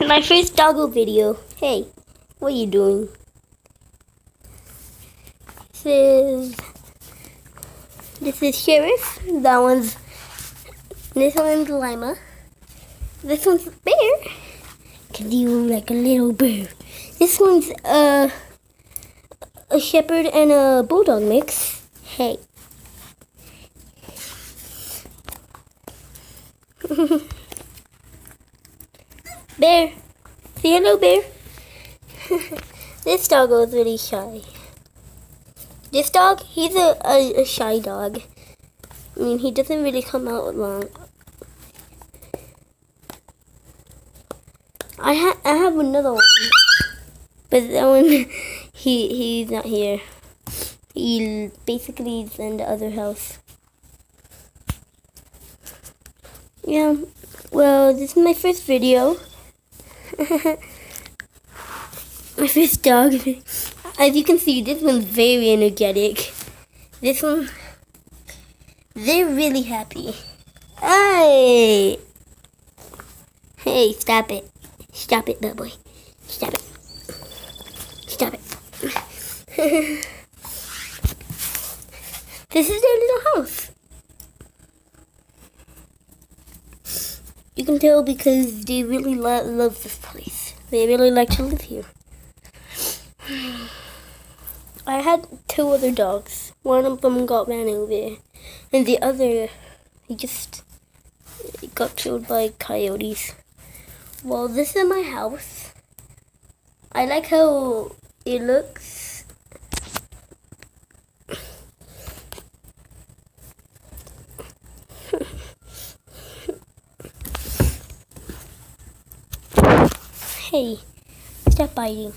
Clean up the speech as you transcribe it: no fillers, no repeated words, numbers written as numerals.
My first doggo video. Hey, what are you doing? This is Sheriff. This one's Lima. This one's Bear. Cause you look like a little bear. This one's a shepherd and a bulldog mix. Hey. Bear. Say hello, Bear. This doggo is really shy. This dog, he's a shy dog. I mean, he doesn't really come out long. I have another one, but that one, he's not here. He basically is in the other house. Yeah, well, this is my first video. My first dog. As you can see, this one's very energetic. This one, they're really happy. Hey! Hey, stop it. Stop it, bad boy. Stop it. Stop it. This is their little house. You can tell because they really love this place. They really like to live here. I had two other dogs. One of them got ran over, and the other, he got killed by coyotes. Well, this is my house. I like how it looks. Hey, stop biting.